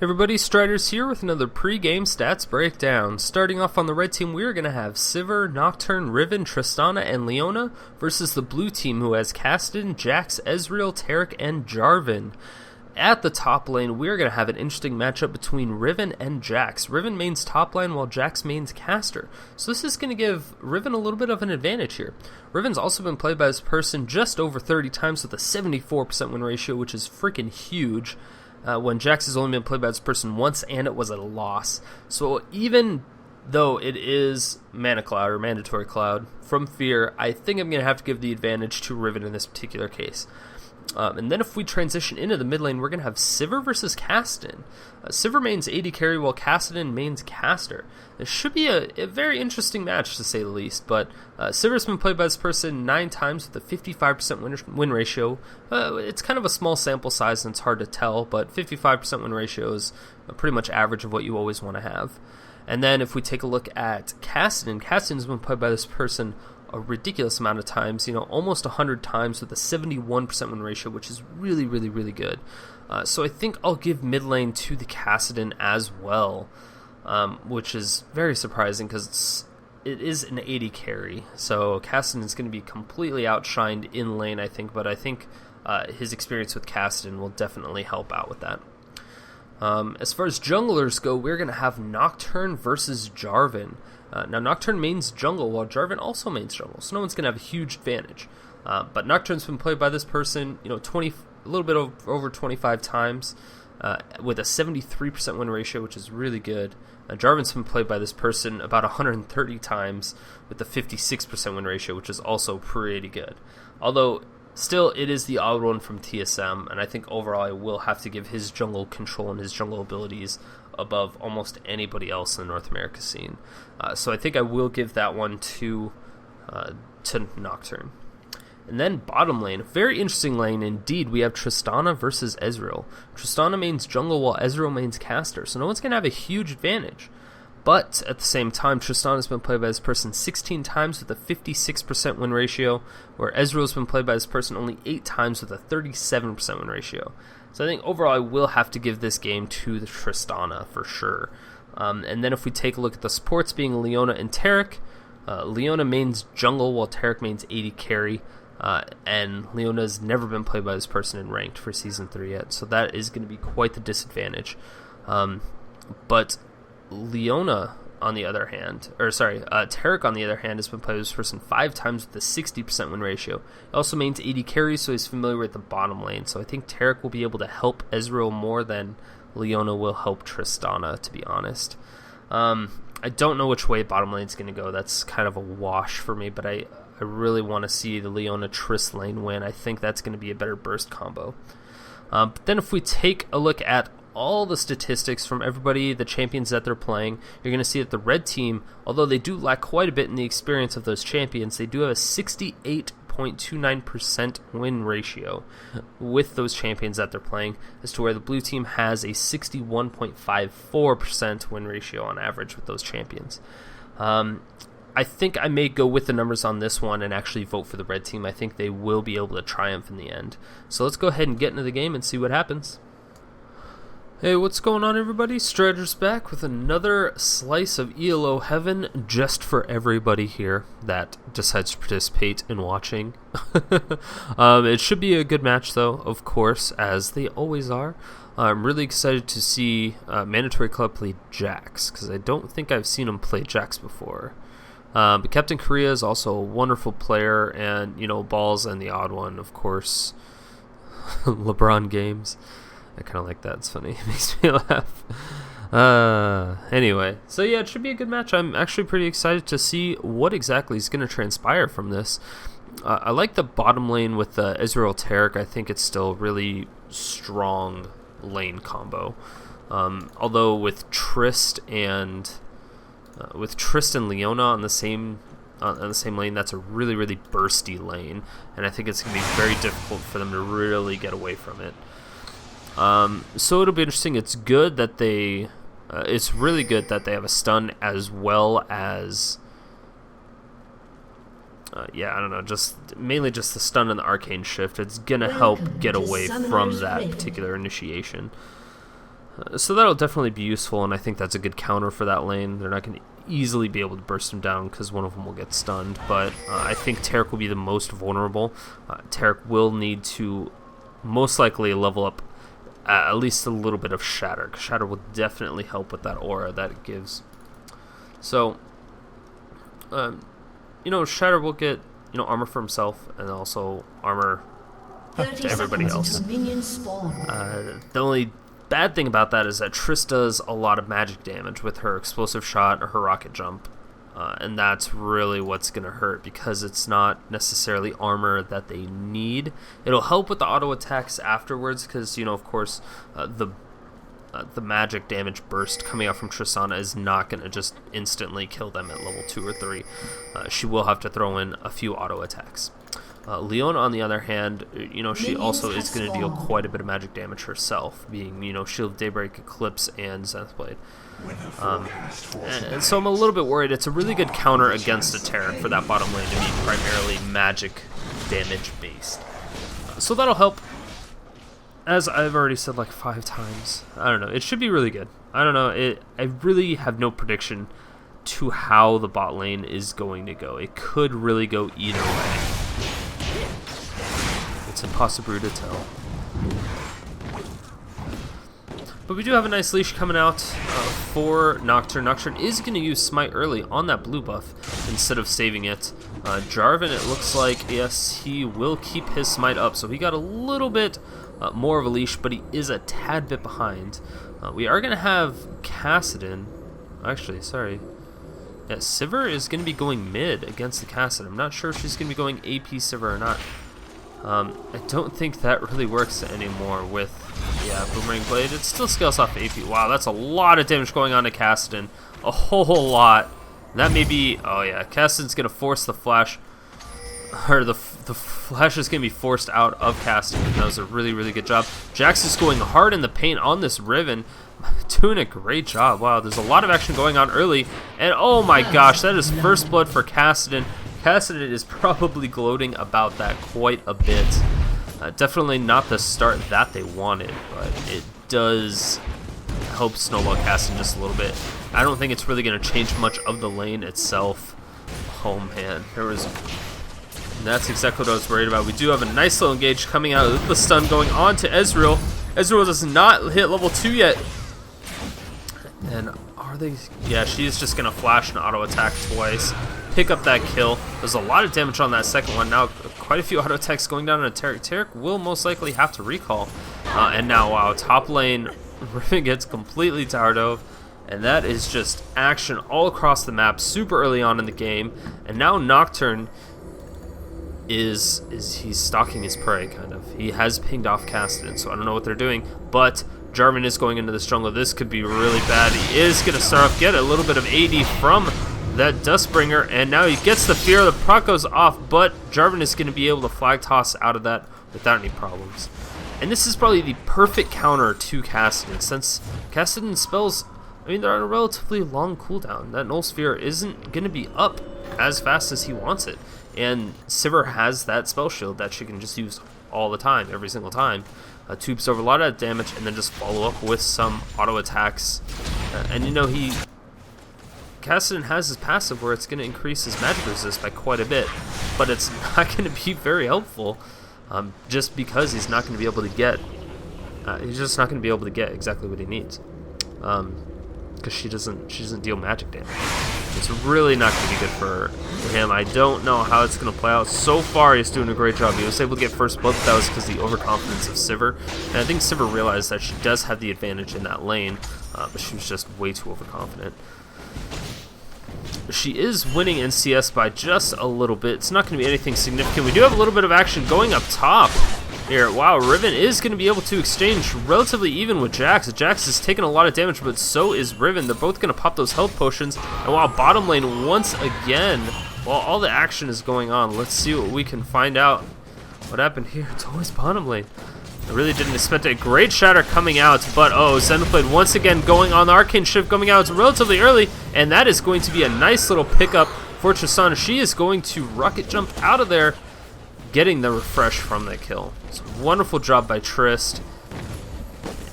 Hey everybody, Striders here with another pre-game stats breakdown. Starting off on the red team, we are going to have Sivir, Nocturne, Riven, Tristana, and Leona versus the blue team who has Kassadin, Jax, Ezreal, Taric, and Jarvan. At the top lane, we are going to have an interesting matchup between Riven and Jax. Riven mains top lane while Jax mains caster. So this is going to give Riven a little bit of an advantage here. Riven's also been played by this person just over 30 times with a 74% win ratio, which is freaking huge. When Jax has only been played by this person once, and it was a loss. So even though it is mana cloud or mandatory cloud from Fear, I think I'm going to have to give the advantage to Riven in this particular case. And then if we transition into the mid lane, we're going to have Sivir versus Kassadin. Sivir mains AD carry while Kassadin mains caster. This should be a very interesting match to say the least, but Sivir's been played by this person 9 times with a 55% win ratio. It's kind of a small sample size and it's hard to tell, but 55% win ratio is pretty much average of what you always want to have. And then if we take a look at Kassadin, Kassadin's been played by this person a ridiculous amount of times, almost 100 times with a 71% win ratio, which is really, really, really good. So I think I'll give mid lane to the Kassadin as well, which is very surprising because it is an 80 carry. So Kassadin is going to be completely outshined in lane, I think, but I think his experience with Kassadin will definitely help out with that. As far as junglers go, we're going to have Nocturne versus Jarvan. Now, Nocturne mains jungle, while Jarvan also mains jungle, so no one's going to have a huge advantage. But Nocturne's been played by this person, a little bit over 25 times, with a 73% win ratio, which is really good. Jarvan's been played by this person about 130 times, with a 56% win ratio, which is also pretty good. Although, still, it is TheOddOne from TSM, and I think overall I will have to give his jungle control and his jungle abilities above almost anybody else in the North America scene. So I think I will give that one to Nocturne. And then bottom lane, very interesting lane indeed. We have Tristana versus Ezreal. Tristana mains jungle while Ezreal mains caster, so no one's going to have a huge advantage. But at the same time, Tristana's been played by this person 16 times with a 56% win ratio, where Ezreal's been played by this person only 8 times with a 37% win ratio. So I think overall I will have to give this game to the Tristana for sure. And then if we take a look at the supports being Leona and Taric, Leona mains jungle while Taric mains AD carry, and Leona's never been played by this person in ranked for Season 3 yet, so that is going to be quite the disadvantage. But Leona, on the other hand, Taric on the other hand has been played by this person 5 times with a 60% win ratio. He also mains AD carry, so he's familiar with the bottom lane. So I think Taric will be able to help Ezreal more than Leona will help Tristana, to be honest. I don't know which way bottom lane's going to go. That's kind of a wash for me, but I really want to see the Leona Trist lane win. I think that's going to be a better burst combo. But then if we take a look at all the statistics from everybody, the champions that they're playing, you're going to see that the red team, although they do lack quite a bit in the experience of those champions, they do have a 68.29% win ratio with those champions that they're playing, as to where the blue team has a 61.54% win ratio on average with those champions. I think I may go with the numbers on this one and actually vote for the red team. I think they will be able to triumph in the end. So let's go ahead and get into the game and see what happens. Hey, what's going on everybody? Striders back with another slice of ELO Heaven just for everybody here that decides to participate in watching. It should be a good match though, of course, as they always are. I'm really excited to see Mandatory Club play Jax, because I don't think I've seen him play Jax before. But Captain Korea is also a wonderful player, and, BalIs and TheOddOne, of course. Lebron games. I kind of like that. It's funny. It makes me laugh. Anyway, so yeah, it should be a good match. I'm actually pretty excited to see what exactly is going to transpire from this. I like the bottom lane with the Ezreal Taric. I think it's still really strong lane combo. Although with Trist and Leona on the same lane, that's a really, really bursty lane, and I think it's going to be very difficult for them to really get away from it. So it'll be interesting. It's good that it's really good that they have a stun as well as yeah, I don't know, mainly just the stun and the arcane shift. It's gonna help get away from that particular initiation. So that'll definitely be useful, and I think that's a good counter for that lane. They're not going to easily be able to burst him down because one of them will get stunned, but I think Taric will be the most vulnerable. Taric will need to most likely level up at least a little bit of Shatter, because Shatter will definitely help with that aura that it gives. So, Shatter will get, armor for himself and also armor to everybody else. The only bad thing about that is that Triss does a lot of magic damage with her explosive shot or her rocket jump, and that's really what's going to hurt, because it's not necessarily armor that they need. It'll help with the auto attacks afterwards, because of course the magic damage burst coming out from Tristana is not going to just instantly kill them at level 2 or 3. She will have to throw in a few auto attacks. Leona, on the other hand, she also is going to deal quite a bit of magic damage herself, being, Shield of Daybreak, Eclipse, and Zenith Blade. And so I'm a little bit worried. It's a really good counter against a Taric for that bottom lane to be primarily magic damage based. So that'll help. As I've already said like 5 times, I don't know. It should be really good. I don't know. I really have no prediction to how the bot lane is going to go. It could really go either way. It's impossible to tell. But we do have a nice leash coming out for Nocturne. Nocturne is going to use Smite early on that blue buff instead of saving it. Jarvan, it looks like, yes, he will keep his Smite up, so he got a little bit more of a leash, but he is a tad bit behind. We are going to have Kassadin. Actually, sorry. Yeah, Sivir is going to be going mid against the Kassadin. I'm not sure if she's going to be going AP Sivir or not. I don't think that really works anymore with, Boomerang Blade. It still scales off AP. Wow, that's a lot of damage going on to Kassadin. A whole lot. That may be, Kassadin's going to force the flash, or the flash is going to be forced out of Kassadin. That was a really, really good job. Jax is going hard in the paint on this Riven, doing a great job. Wow, there's a lot of action going on early, and oh my gosh, that is first blood for Kassadin. Kassadin is probably gloating about that quite a bit. Definitely not the start that they wanted, but it does help snowball Kassadin just a little bit. I don't think it's really going to change much of the lane itself. Oh man, that's exactly what I was worried about. We do have a nice little engage coming out of the stun going on to Ezreal. Ezreal does not hit level 2 yet. And are they? Yeah, she's just going to flash and auto attack twice. Pick up that kill. There's a lot of damage on that second one. Now, quite a few auto attacks going down on a Taric. Taric will most likely have to recall. And now, wow, top lane, Riven gets completely towered over. And that is just action all across the map, super early on in the game. And now Nocturne he's stalking his prey, kind of. He has pinged off Kassadin, so I don't know what they're doing. But Jarvan is going into this jungle. This could be really bad. He is going to start off, get a little bit of AD from that Dustbringer, and now he gets the fear. The proc goes off, but Jarvan is going to be able to flag toss out of that without any problems. And this is probably the perfect counter to Kassadin, since Kassadin spells, they're on a relatively long cooldown. That Null Sphere isn't going to be up as fast as he wants it. And Sivir has that spell shield that she can just use all the time, every single time. To absorb a lot of damage and then just follow up with some auto attacks. Kassadin has his passive where it's going to increase his magic resist by quite a bit, but it's not going to be very helpful, just because he's not going to be able to get, exactly what he needs, because she doesn't deal magic damage. It's really not going to be good for him. I don't know how it's going to play out. So far, he's doing a great job. He was able to get first blood, but that was because of the overconfidence of Sivir, and I think Sivir realized that she does have the advantage in that lane, but she was just way too overconfident. She is winning in CS by just a little bit. It's not going to be anything significant. We do have a little bit of action going up top here. Wow, Riven is going to be able to exchange relatively even with Jax. Jax is taking a lot of damage, but so is Riven. They're both going to pop those health potions. And while bottom lane once again, while all the action is going on, let's see what we can find out. What happened here? It's always bottom lane. I really didn't expect a great shatter coming out, but Zenith Blade once again going on the Arcane Shift coming out. It's relatively early, and that is going to be a nice little pickup for Tristana. She is going to rocket jump out of there, getting the refresh from that kill. It's a wonderful job by Trist.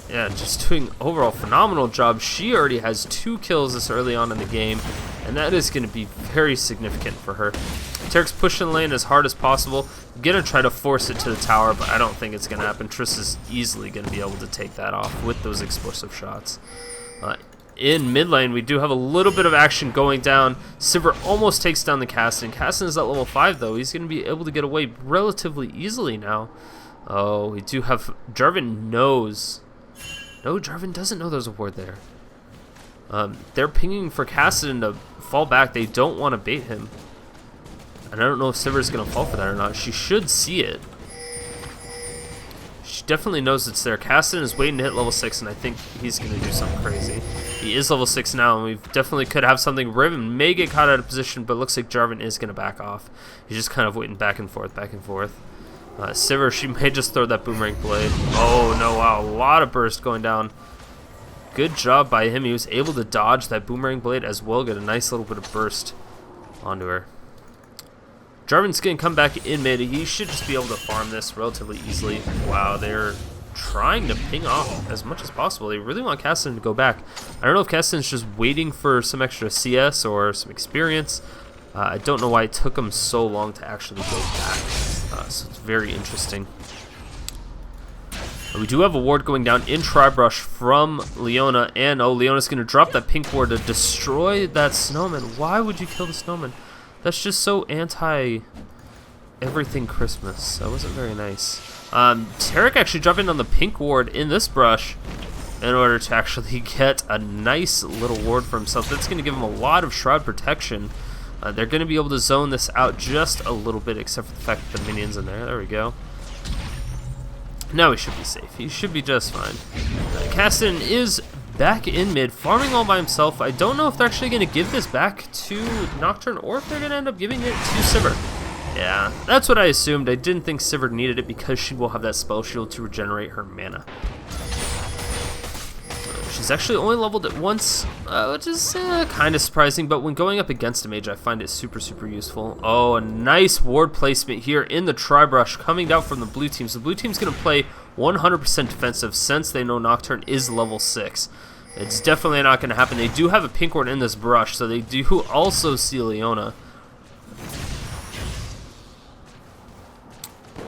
yeah, just doing overall phenomenal job. She already has 2 kills this early on in the game, and that is going to be very significant for her. Taric's pushing lane as hard as possible. Gonna try to force it to the tower, but I don't think it's gonna happen. Triss is easily gonna be able to take that off with those explosive shots. In mid lane, we do have a little bit of action going down. Sivir almost takes down the Kassadin. Kassadin is at level 5 though. He's gonna be able to get away relatively easily now. Oh, we do have Jarvan knows. No, Jarvan doesn't know there's a ward there. They're pinging for Kassadin to fall back. They don't want to bait him. And I don't know if Sivir's going to fall for that or not. She should see it. She definitely knows it's there. Kassadin is waiting to hit level 6, and I think he's going to do something crazy. He is level 6 now, and we definitely could have something. Riven may get caught out of position, but it looks like Jarvan is going to back off. He's just kind of waiting back and forth, back and forth. Sivir, she may just throw that boomerang blade. Oh, no, wow. A lot of burst going down. Good job by him. He was able to dodge that boomerang blade as well, get a nice little bit of burst onto her. Jarvan's going to come back in mid. He should just be able to farm this relatively easily. Wow, they're trying to ping off as much as possible. They really want Kassadin to go back. I don't know if Kassadin's just waiting for some extra CS or some experience. I don't know why it took him so long to actually go back. So it's very interesting. We do have a ward going down in Tribrush from Leona, and oh, Leona's going to drop that pink ward to destroy that snowman. Why would you kill the snowman? That's just so anti-everything Christmas. That wasn't very nice. Taric actually dropped in on the pink ward in this brush in order to actually get a nice little ward for himself. That's going to give him a lot of shroud protection. They're going to be able to zone this out just a little bit, except for the fact that the minion's in there. There we go. Now he should be safe. He should be just fine. Kassadin is back in mid, farming all by himself. I don't know if they're actually going to give this back to Nocturne or if they're going to end up giving it to Sivir. Yeah, that's what I assumed. I didn't think Sivir needed it because she will have that spell shield to regenerate her mana. She's actually only leveled it once, which is kind of surprising, but when going up against a mage, I find it super, super useful. Oh, a nice ward placement here in the Tribrush coming down from the blue team. So the blue team's going to play 100% defensive since they know Nocturne is level 6. It's definitely not going to happen. They do have a pink ward in this brush, so they do also see Leona.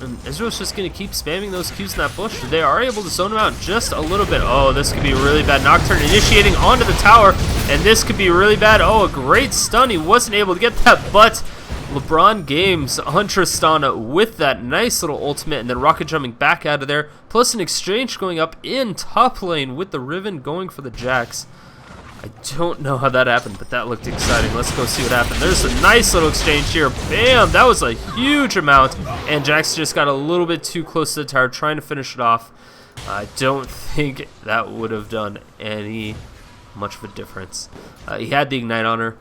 And Ezreal's just going to keep spamming those Qs in that bush. They are able to zone him out just a little bit. Oh, this could be really bad. Nocturne initiating onto the tower, and this could be really bad. Oh, a great stun. He wasn't able to get that, but Lebron games on Tristana with that nice little ultimate, and then rocket jumping back out of there, plus an exchange going up in top lane with the Riven going for the Jax. I don't know how that happened, but that looked exciting. Let's go see what happened. There's a nice little exchange here. Bam! That was a huge amount, and Jax just got a little bit too close to the tower trying to finish it off. I don't think that would have done any much of a difference. He had the ignite on her.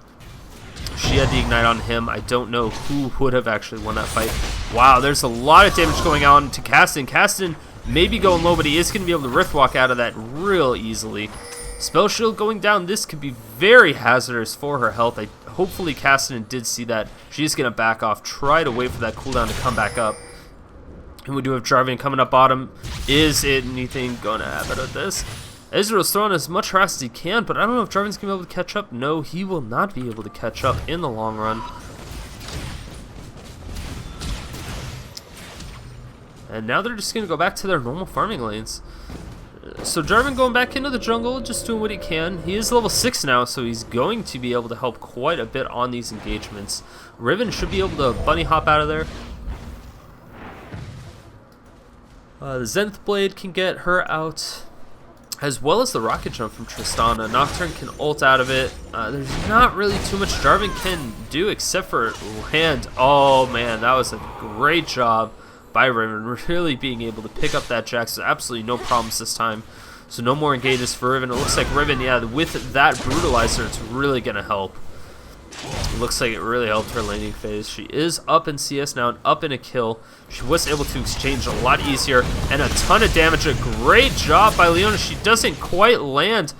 She had the ignite on him. I don't know who would have actually won that fight. Wow, there's a lot of damage going on to Kassadin. Kassadin may be going low, but he is going to be able to Rift Walk out of that real easily. Spell shield going down. This could be very hazardous for her health. Hopefully Kassadin did see that. She's going to back off, try to wait for that cooldown to come back up. And we do have Jarvan coming up bottom. Is anything going to happen with this? Ezreal's throwing as much harass as he can, but I don't know if Jarvan's going to be able to catch up. No, he will not be able to catch up in the long run. And now they're just going to go back to their normal farming lanes. So Jarvan going back into the jungle, just doing what he can. He is level 6 now, so he's going to be able to help quite a bit on these engagements. Riven should be able to bunny hop out of there. The Zenith Blade can get her out, as well as the rocket jump from Tristana. Nocturne can ult out of it. There's not really too much Jarvan can do except for land. Oh man, that was a great job by Riven, really being able to pick up that Jax. So absolutely no problems this time. So no more engages for Riven. It looks like Riven, yeah, with that brutalizer, it's really going to help. It looks like it really helped her laning phase. She is up in CS now and up in a kill. She was able to exchange a lot easier and a ton of damage. A great job by Leona. She doesn't quite land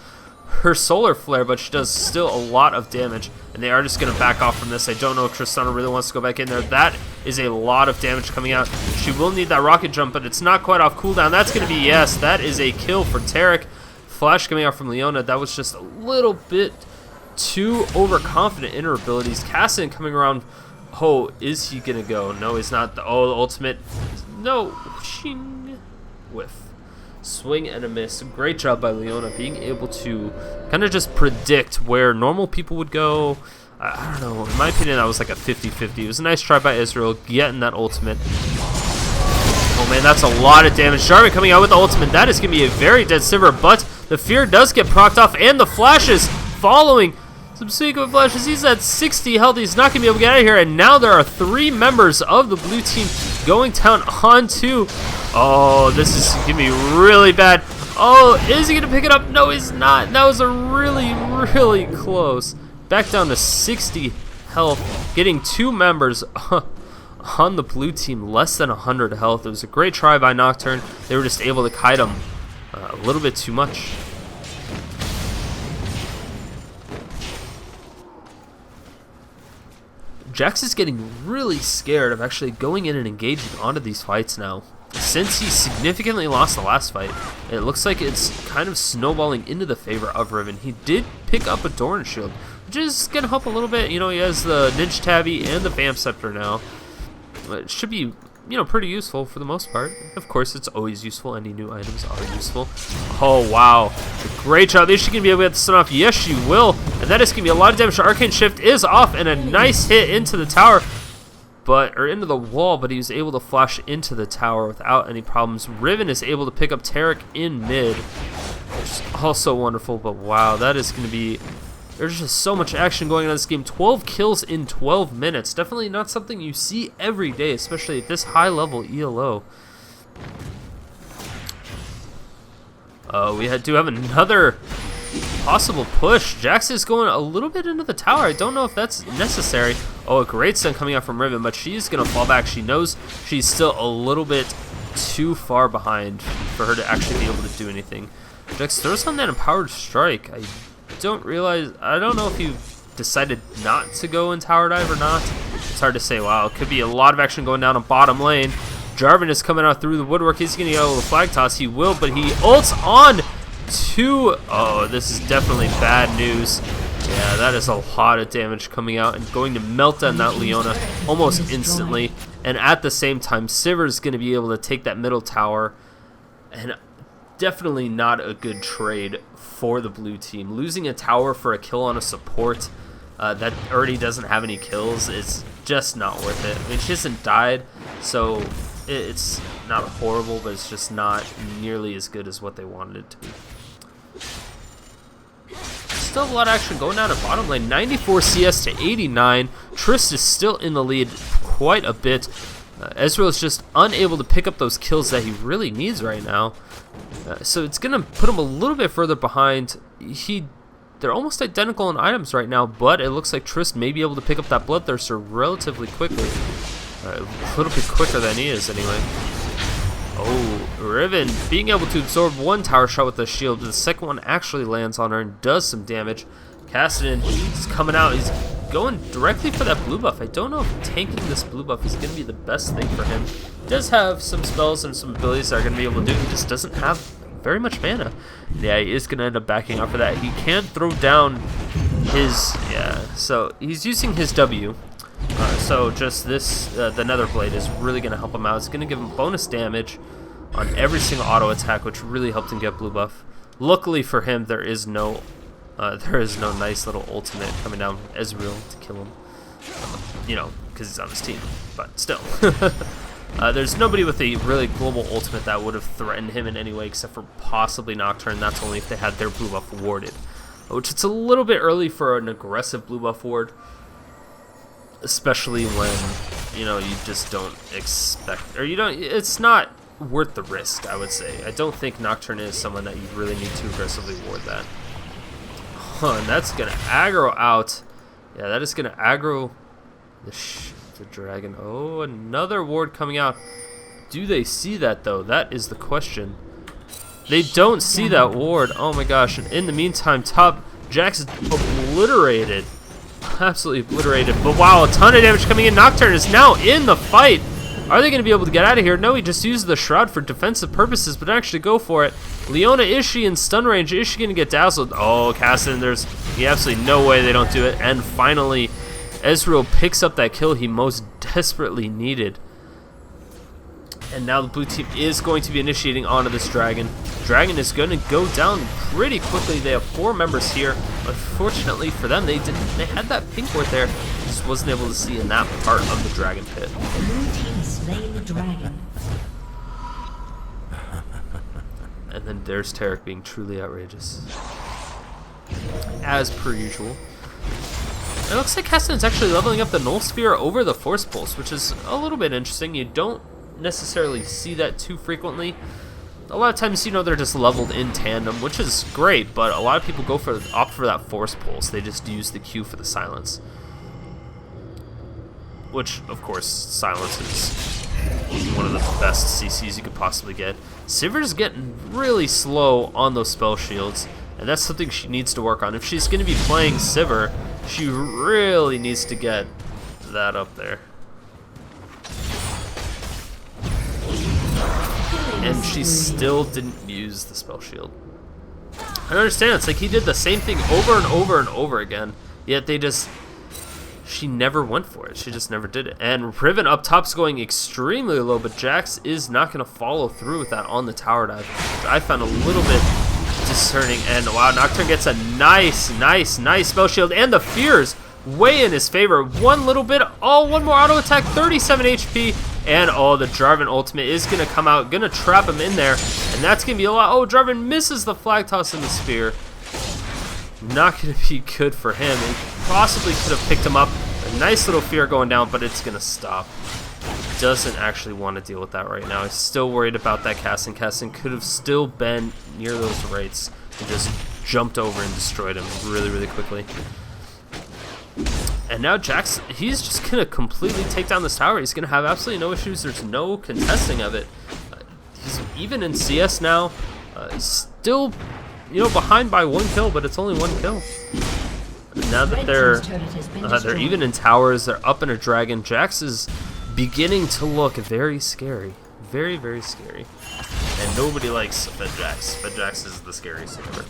her solar flare, but she does still a lot of damage. And and they are just going to back off from this. I don't know if Tristana really wants to go back in there. That is a lot of damage coming out. She will need that rocket jump, but it's not quite off cooldown. That's going to be, yes, that is a kill for Taric. Flash coming out from Leona. That was just a little bit too overconfident in her abilities. Kassadin coming around. Oh, is he going to go? No, he's not. The ultimate. No. Whiff. Swing and a miss. Great job by Leona being able to kind of just predict where normal people would go. I don't know. In my opinion, that was like a 50-50. It was a nice try by Ezreal getting that ultimate. Oh man, that's a lot of damage. Jarvan coming out with the ultimate. That is going to be a very dead Sivir, but the fear does get procced off, and the flashes following. Some sequent flashes. He's at 60 health. He's not going to be able to get out of here, and now there are 3 members of the blue team going down onto. Oh, this is going to be really bad. Oh, is he going to pick it up? No, he's not. That was a really, really close. Back down to 60 health. Getting 2 members on the blue team, less than 100 health. It was a great try by Nocturne. They were just able to kite him a little bit too much. Jax is getting really scared of actually going in and engaging onto these fights now. Since he significantly lost the last fight, it looks like it's kind of snowballing into the favor of Riven. He did pick up a Doran Shield, which is going to help a little bit. You know, he has the Ninja Tabby and the Vamp Scepter now. It should be, you know, pretty useful for the most part. Of course, it's always useful. Any new items are useful. Oh, wow. Great job. Is she going to be able to get the stun off? Yes, she will. And that is going to be a lot of damage. Arcane Shift is off, and a nice hit into the tower. Or into the wall, but he was able to flash into the tower without any problems. Riven is able to pick up Taric in mid, which is also wonderful, but wow, that is going to be... There's just so much action going on in this game. 12 kills in 12 minutes. Definitely not something you see every day, especially at this high-level ELO. We do have another possible push. Jax is going a little bit into the tower. I don't know if that's necessary. Oh, a great stun coming out from Riven, but she's going to fall back. She knows she's still a little bit too far behind for her to actually be able to do anything. Jax throws on that empowered strike. I don't know if you decided not to go in tower dive or not. It's hard to say. Wow, it could be a lot of action going down on bottom lane. Jarvan is coming out through the woodwork. He's going to go with a flag toss. He will, but he ults on to... Oh, this is definitely bad news. Yeah, that is a lot of damage coming out and going to melt down that Leona almost instantly. And at the same time, Sivir is going to be able to take that middle tower. And definitely not a good trade for the blue team. Losing a tower for a kill on a support that already doesn't have any kills is just not worth it. I mean, she hasn't died, so it's not horrible, but it's just not nearly as good as what they wanted it to be. Still a lot of action going down at bottom lane. 94 CS to 89. Trist is still in the lead quite a bit. Ezreal is just unable to pick up those kills that he really needs right now. So it's going to put him a little bit further behind. They're almost identical in items right now, but it looks like Trist may be able to pick up that Bloodthirster relatively quickly. A little bit quicker than he is anyway. Oh, Riven being able to absorb one tower shot with the shield, but the second one actually lands on her and does some damage. Kassadin, he's coming out. He's going directly for that blue buff. I don't know if tanking this blue buff is going to be the best thing for him. He does have some spells and some abilities that are going to be able to do. He just doesn't have very much mana. Yeah, he is going to end up backing off of that. He can throw down his... Yeah, so he's using his W. So just this, the Nether Blade is really going to help him out. It's going to give him bonus damage on every single auto attack, which really helped him get blue buff. Luckily for him, there is no nice little ultimate coming down from Ezreal to kill him. You know, because he's on his team. But still. There's nobody with a really global ultimate that would have threatened him in any way except for possibly Nocturne. That's only if they had their blue buff warded. Which it's a little bit early for an aggressive blue buff ward. Especially when, you know, you just don't expect, or you don't, it's not worth the risk, I would say. I don't think Nocturne is someone that you really need to aggressively ward that. And that's going to aggro out. Yeah, that is going to aggro the dragon. Oh, another ward coming out. Do they see that, though? That is the question. They don't see that ward. Oh, my gosh. And in the meantime, top Jax is obliterated. absolutely obliterated. But wow, a ton of damage coming in. Nocturne is now in the fight. Are they going to be able to get out of here? No, he just used the Shroud for defensive purposes, but actually go for it. Leona, is she in stun range? Is she going to get dazzled? Oh, Kassadin, there's absolutely no way they don't do it. And finally, Ezreal picks up that kill he most desperately needed. And now the blue team is going to be initiating onto this dragon. Dragon is going to go down pretty quickly. They have 4 members here. Unfortunately for them, they had that pink ward there. Just wasn't able to see in that part of the dragon pit. The blue team has slain the dragon. And then there's Taric being truly outrageous, as per usual. It looks like Kassadin's actually leveling up the Null Sphere over the Force Pulse, which is a little bit interesting. You don't necessarily see that too frequently. A lot of times, you know, they're just leveled in tandem, which is great, but a lot of people opt for that Force Pulse. They just use the Q for the silence. Which, of course, silence is one of the best CCs you could possibly get. Sivir's getting really slow on those spell shields, and that's something she needs to work on. If she's going to be playing Sivir, she really needs to get that up there. And she still didn't use the spell shield. I don't understand. It's like he did the same thing over and over and over again, yet she never went for it. She just never did it. And Riven up top's going extremely low, but Jax is not going to follow through with that on the tower dive, which I found a little bit discerning. And wow, Nocturne gets a nice spell shield, and the fears way in his favor. One little bit, one more auto attack, 37 HP, and the Jarvan ultimate is going to come out, going to trap him in there, and that's going to be a lot. Oh, Jarvan misses the flag toss in the spear. Not going to be good for him. He possibly could have picked him up. A nice little fear going down, but it's going to stop. Doesn't actually want to deal with that right now. He's still worried about that Kassadin. Kassadin could have still been near those rates and just jumped over and destroyed him really quickly. And now Jax, he's just going to completely take down this tower. He's going to have absolutely no issues. There's no contesting of it. He's even in CS now. Still, behind by 1 kill, but it's only 1 kill. And now that they're even in towers, they're up in a dragon. Jax is beginning to look very scary. Very scary. And nobody likes Fed Jax. Fed Jax is the scariest thing ever.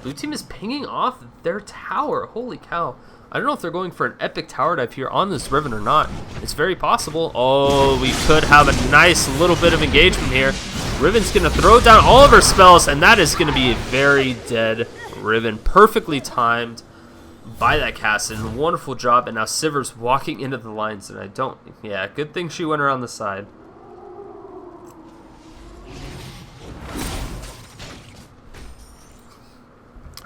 Blue team is pinging off their tower. Holy cow. I don't know if they're going for an epic tower dive here on this Riven or not. It's very possible. Oh, we could have a nice little bit of engagement here. Riven's going to throw down all of her spells, and that is going to be a very dead Riven. Perfectly timed by that Kassadin. Wonderful job. And now Sivir's walking into the lines, and good thing she went around the side.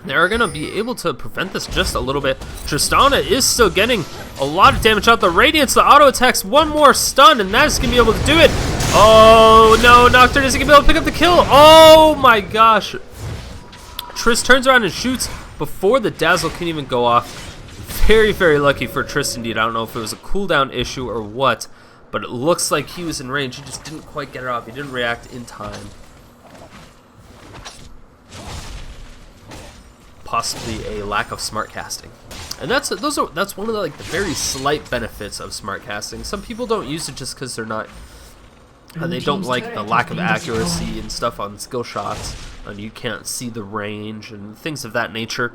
They're going to be able to prevent this just a little bit. Tristana is still getting a lot of damage out. The Radiance, the auto attacks, one more stun, and that's going to be able to do it. Oh, no, Nocturne isn't going to be able to pick up the kill. Oh, my gosh. Triss turns around and shoots before the dazzle can even go off. Very lucky for Triss indeed. I don't know if it was a cooldown issue or what, but it looks like he was in range. He just didn't quite get it off. He didn't react in time. Possibly a lack of smart casting, and that's one of the the very slight benefits of smart casting. Some people don't use it just because they're not, they don't like the lack of accuracy and stuff on skill shots, and you can't see the range and things of that nature.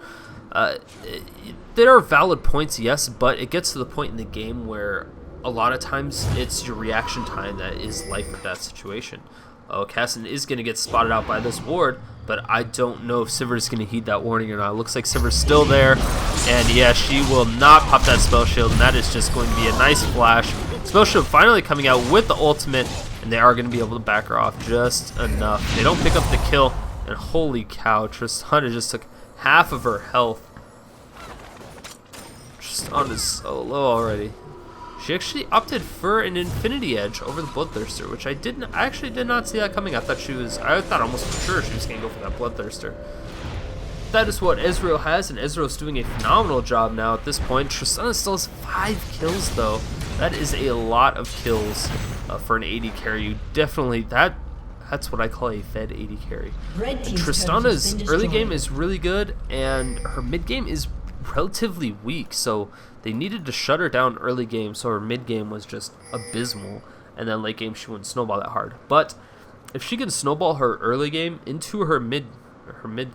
There are valid points, yes, but it gets to the point in the game where a lot of times it's your reaction time that is life or death situation. Kassadin is going to get spotted out by this ward, but I don't know if Sivir is going to heed that warning or not. It looks like Sivir's still there, and yeah, she will not pop that spell shield, and that is just going to be a nice flash. Spell shield finally coming out with the ultimate, and they are going to be able to back her off just enough. They don't pick up the kill, and holy cow, Tristana just took half of her health. Tristana's so low already. She actually opted for an Infinity Edge over the Bloodthirster, which I actually did not see that coming. I thought almost for sure she was going to go for that Bloodthirster. That is what Ezreal has, and Ezreal's doing a phenomenal job now at this point. Tristana still has 5 kills, though. That is a lot of kills for an AD carry. You definitely, that's what I call a fed AD carry. Tristana's early game is really good, and her mid game is relatively weak, so they needed to shut her down early game, so her mid game was just abysmal, and then late game she wouldn't snowball that hard. But if she can snowball her early game into her mid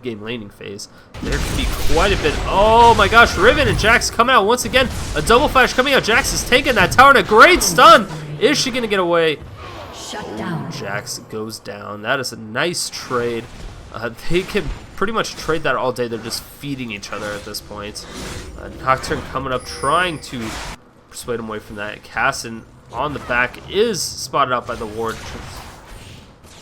game laning phase, there could be quite a bit. Oh my gosh, Riven and Jax coming out once again. A double flash coming out. Jax is taking that tower and a great stun. Is she going to get away? Shut down. Jax goes down. That is a nice trade. They can pretty much trade that all day. They're just feeding each other at this point. Nocturne coming up, trying to persuade him away from that. Kassadin on the back is spotted out by the ward.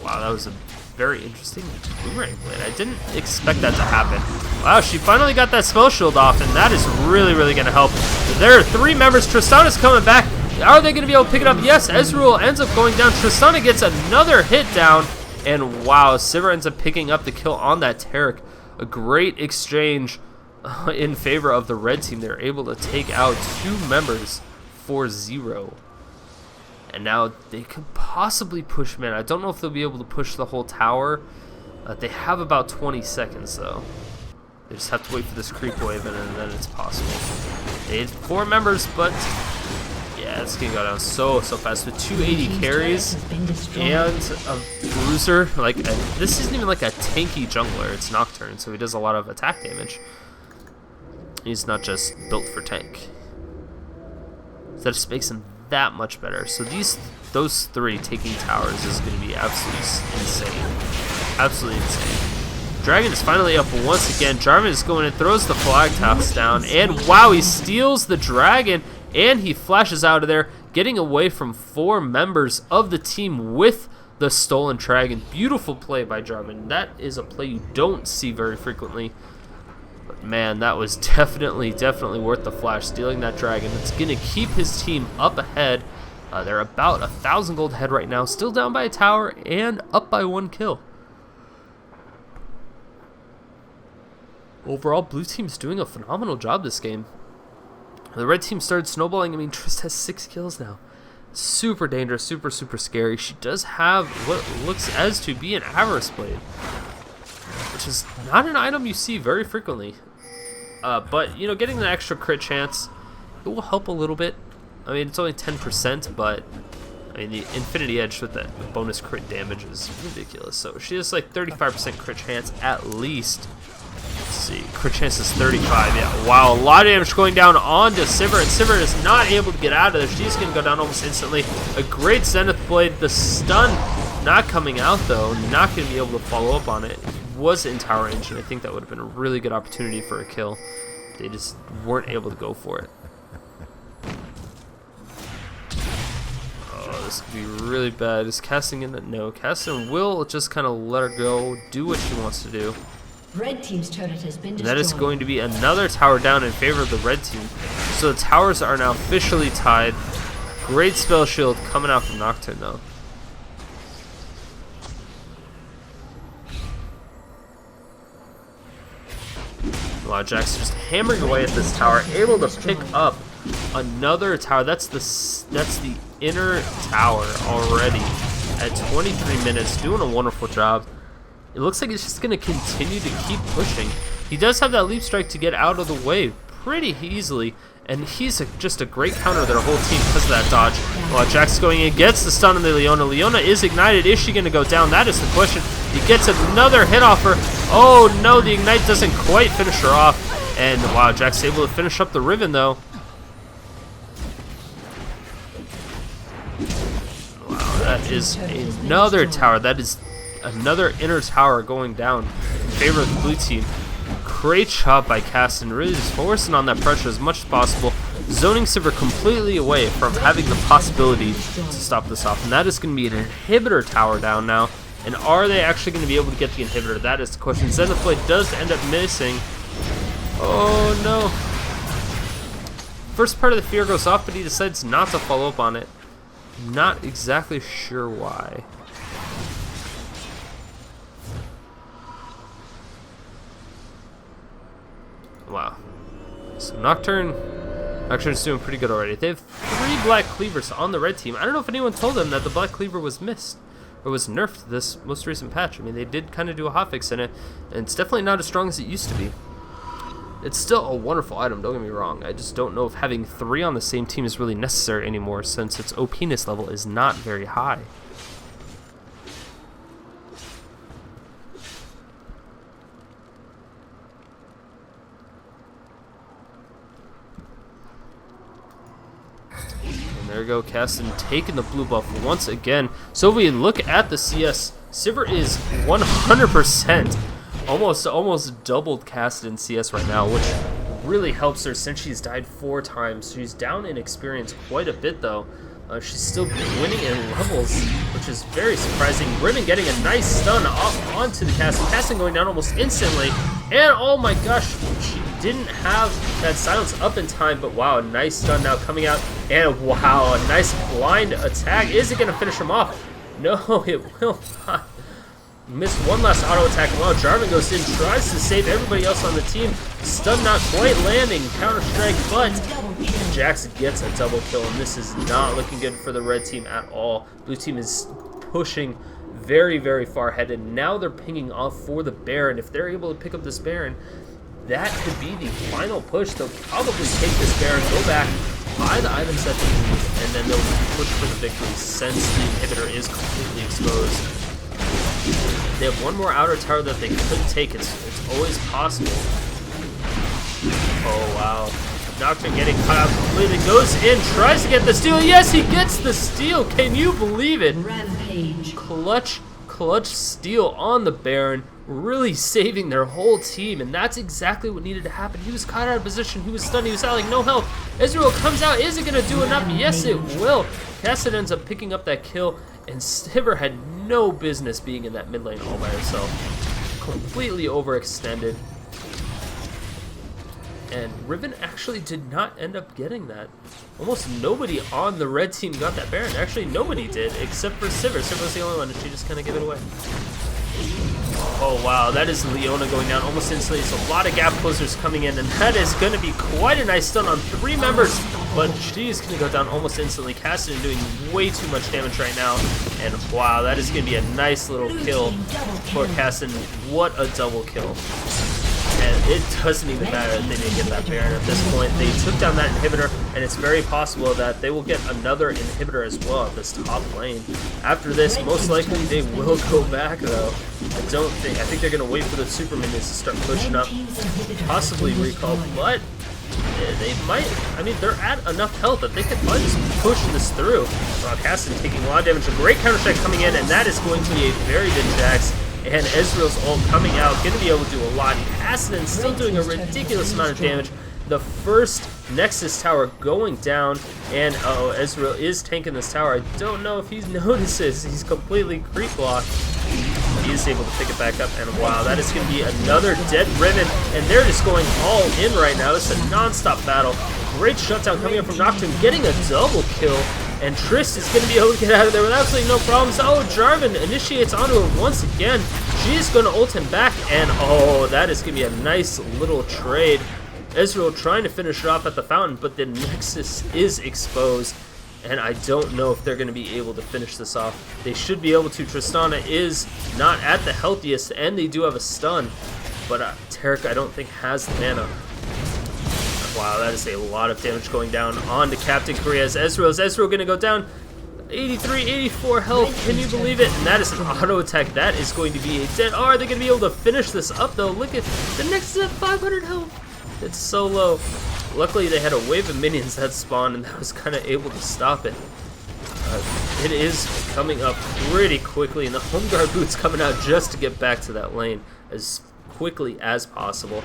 Wow, that was a very interesting boomerang blade. I didn't expect that to happen. Wow, she finally got that spell shield off, and that is really, really going to help. There are 3 members. Tristana's coming back. Are they going to be able to pick it up? Yes, Ezreal ends up going down. Tristana gets another hit down. And wow, Sivir ends up picking up the kill on that Taric. A great exchange in favor of the red team. They're able to take out 2 members for 0. And now they could possibly push mid. I don't know if they'll be able to push the whole tower. They have about 20 seconds though. They just have to wait for this creep wave and then it's possible. They had 4 members, but yeah, it's gonna go down so fast with 280 carries and a bruiser. Like this isn't even like a tanky jungler. It's Nocturne, so he does a lot of attack damage. He's not just built for tank. So that just makes him that much better. So those 3 taking towers is going to be absolutely insane. Absolutely insane. Dragon is finally up once again. Jarvan is going and throws the flag toss down, and wow, he steals the dragon and he flashes out of there, getting away from 4 members of the team with the stolen dragon. Beautiful play by Jarvan. That is a play you don't see very frequently. But man, that was definitely worth the flash, stealing that dragon. It's going to keep his team up ahead. They're about 1,000 gold ahead right now, still down by a tower and up by 1 kill. Overall, blue team's doing a phenomenal job this game. The red team started snowballing. I mean, Trist has 6 kills now. Super dangerous, super scary. She does have what looks as to be an Avarice Blade, which is not an item you see very frequently. But, you know, getting the extra crit chance, it will help a little bit. I mean, it's only 10%, but, I mean, the Infinity Edge with the bonus crit damage is ridiculous. So she has like 35% crit chance at least. Let's see, crit chance is 35, yeah. Wow, a lot of damage going down onto Sivir, and Sivir is not able to get out of there. She's going to go down almost instantly. A great Zenith Blade. The stun not coming out, though. Not going to be able to follow up on it. Was in tower range, and I think that would have been a really good opportunity for a kill. They just weren't able to go for it. Oh, this could be really bad. Is casting in? No, Kassadin will just kind of let her go, do what she wants to do. Red team's turret has been destroyed. That is going to be another tower down in favor of the red team. So the towers are now officially tied. Great spell shield coming out from Nocturne, though. Wow, Jax just hammering away at this tower, able to pick up another tower. That's the inner tower already at 23 minutes, doing a wonderful job. It looks like it's just going to continue to keep pushing. He does have that leap strike to get out of the way pretty easily, and he's just a great counter to their whole team because of that dodge. While Jax going in, gets the stun on the Leona. Leona is ignited. Is she going to go down? That is the question. He gets another hit off her. Oh no, the ignite doesn't quite finish her off. And wow, Jax is able to finish up the Riven though. Wow, that is another tower. That is another inner tower going down in favor of the blue team. Great job by Kassadin, really just forcing on that pressure as much as possible, zoning Sivir completely away from having the possibility to stop this off. And that is going to be an inhibitor tower down now. And are they actually going to be able to get the inhibitor? That is the question. Zenith Blade does end up missing. Oh no. First part of the fear goes off, but he decides not to follow up on it. Not exactly sure why. Wow. So Nocturne's doing pretty good already. They have 3 Black Cleavers on the red team. I don't know if anyone told them that the Black Cleaver was missed or was nerfed this most recent patch. I mean, they did kind of do a hotfix in it, and it's definitely not as strong as it used to be. It's still a wonderful item, don't get me wrong. I just don't know if having 3 on the same team is really necessary anymore, since its OPness level is not very high. And there we go, Kassadin taking the blue buff once again. So if we look at the CS, Sivir is 100%. Almost doubled Kassadin's CS right now, which really helps her since she's died 4 times. She's down in experience quite a bit though. She's still winning in levels, which is very surprising. Riven getting a nice stun off onto the Kassadin. Kassadin going down almost instantly. And oh my gosh, she didn't have that silence up in time, but wow, a nice stun now coming out. And wow, a nice blind attack. Is it going to finish him off? No, it will not. Missed one last auto attack. Wow, Jarvan goes in, tries to save everybody else on the team. Stun not quite landing. Counter strike, but Jax gets a double kill, and this is not looking good for the red team at all. Blue team is pushing very, very far ahead, and now they're pinging off for the Baron. If they're able to pick up this Baron, that could be the final push. They'll probably take this Baron, go back, buy the items that they need, and then they'll push for the victory since the inhibitor is completely exposed. They have one more outer tower that they could take. It's always possible. Oh, wow. Nocturne getting cut out completely. Goes in, tries to get the steal. Yes, he gets the steal. Can you believe it? Rampage. Clutch steal on the Baron. Really saving their whole team, and that's exactly what needed to happen. He was caught out of position. He was stunned. He was out like no health. Ezreal comes out. Is it going to do enough? Yes, it will. Kassadin ends up picking up that kill, and Sivir had no business being in that mid lane all by herself. Completely overextended. And Riven actually did not end up getting that. Almost nobody on the red team got that Baron. Actually, nobody did, except for Sivir. Sivir was the only one, and she just kind of gave it away. Oh, wow, that is Leona going down almost instantly. There's a lot of gap closers coming in, and that is going to be quite a nice stun on 3 members. But she's going to go down almost instantly. Kassadin doing way too much damage right now. And wow, that is going to be a nice little kill for Kassadin. What a double kill. And it doesn't even matter that they didn't get that Baron at this point. They took down that inhibitor, and it's very possible that they will get another inhibitor as well at this top lane. After this, most likely they will go back though. I think they're going to wait for the super minions to start pushing up, possibly recall, but they might. I mean, they're at enough health that they could probably just push this through. Kassadin taking a lot of damage, a great counter strike coming in, and that is going to be a very good Jax. And Ezreal's ult coming out, going to be able to do a lot. Kassadin still doing a ridiculous amount of damage. The first Nexus tower going down, and Ezreal is tanking this tower. I don't know if he notices. He's completely creep blocked. He is able to pick it back up, and wow, that is going to be another dead Riven, and they're just going all in right now. This is a non-stop battle. Great shutdown coming up from Nocturne, getting a double kill. And Trist is going to be able to get out of there with absolutely no problems. Oh, Jarvan initiates onto her once again. She's going to ult him back, and oh, that is going to be a nice little trade. Ezreal trying to finish it off at the fountain, but the Nexus is exposed, and I don't know if they're going to be able to finish this off. They should be able to. Tristana is not at the healthiest, and they do have a stun, but Taric I don't think has the mana. Wow, that is a lot of damage going down onto Captain Korea as Ezreal going to go down 83, 84 health. Can you believe it? And that is an auto attack. That is going to be a dead. Oh, are they going to be able to finish this up though? Look at the next at 500 health. It's so low. Luckily, they had a wave of minions that spawned, and that was kind of able to stop it. It is coming up pretty quickly, and the home guard boot's coming out just to get back to that lane as quickly as possible.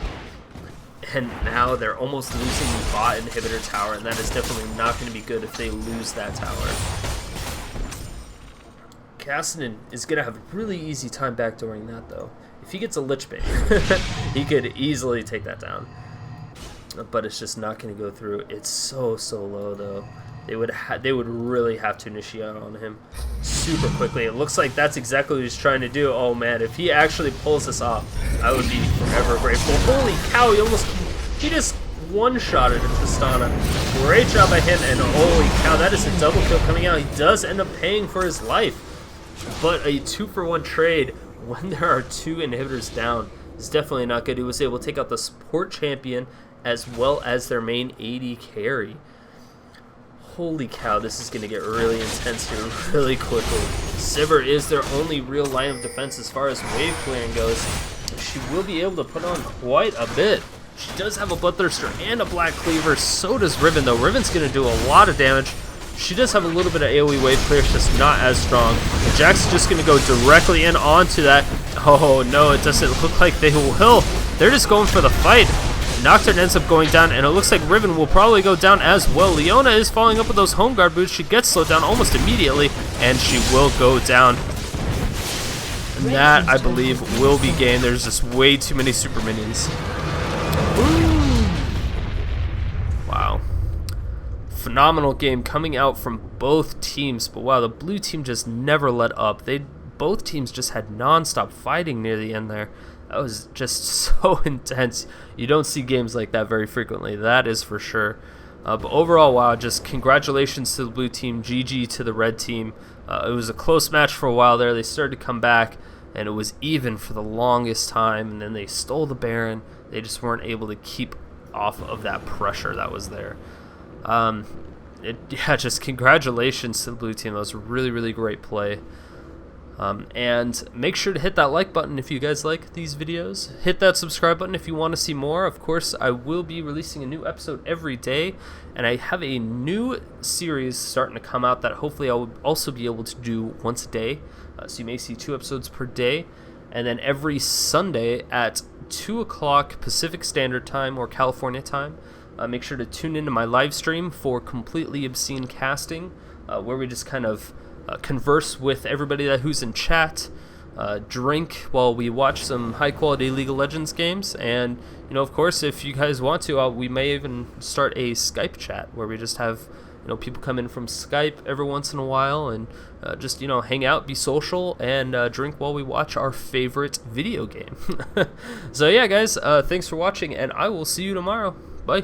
And now they're almost losing the bot inhibitor tower, and that is definitely not going to be good if they lose that tower. Kassadin is going to have a really easy time backdooring that, though. If he gets a Lich Bane, he could easily take that down. But it's just not going to go through. It's so low, though. They would really have to initiate on him super quickly. It looks like that's exactly what he's trying to do. Oh man, if he actually pulls this off, I would be forever grateful. Holy cow, he just one-shotted Tristana. Great job by him, and holy cow, that is a double kill coming out. He does end up paying for his life, but a 2-for-1 trade when there are 2 inhibitors down. is definitely not good. He was able to take out the support champion as well as their main AD carry. Holy cow, this is going to get really intense here really quickly. Sivir is their only real line of defense as far as wave clearing goes. She will be able to put on quite a bit. She does have a Bloodthirster and a Black Cleaver. So does Riven, though. Riven's going to do a lot of damage. She does have a little bit of AoE wave clear, it's just not as strong. And Jax is just going to go directly in onto that. Oh, no, it doesn't look like they will. They're just going for the fight. Nocturne ends up going down, and it looks like Riven will probably go down as well. Leona is following up with those home guard boots. She gets slowed down almost immediately, and she will go down. And that, I believe, will be game. There's just way too many super minions. Ooh. Wow. Phenomenal game coming out from both teams, but wow, the blue team just never let up. Both teams just had non-stop fighting near the end there. That was just so intense. You don't see games like that very frequently, that is for sure. But overall, wow, just congratulations to the blue team, GG to the red team. It was a close match for a while there. They started to come back, and it was even for the longest time, and then they stole the Baron. They just weren't able to keep off of that pressure that was there. Yeah, just congratulations to the blue team. That was a really, really great play. And make sure to hit that like button if you guys like these videos. Hit that subscribe button if you want to see more. Of course, I will be releasing a new episode every day, and I have a new series starting to come out that hopefully I will also be able to do once a day. So you may see 2 episodes per day, and then every Sunday at 2 o'clock Pacific Standard Time or California time. Make sure to tune into my live stream for Completely Obscene Casting, where we just kind of converse with everybody who's in chat, drink while we watch some high-quality League of Legends games, and, you know, of course, if you guys want to, we may even start a Skype chat where we just have, you know, people come in from Skype every once in a while and just, you know, hang out, be social, and drink while we watch our favorite video game. So yeah, guys, thanks for watching, and I will see you tomorrow. Bye.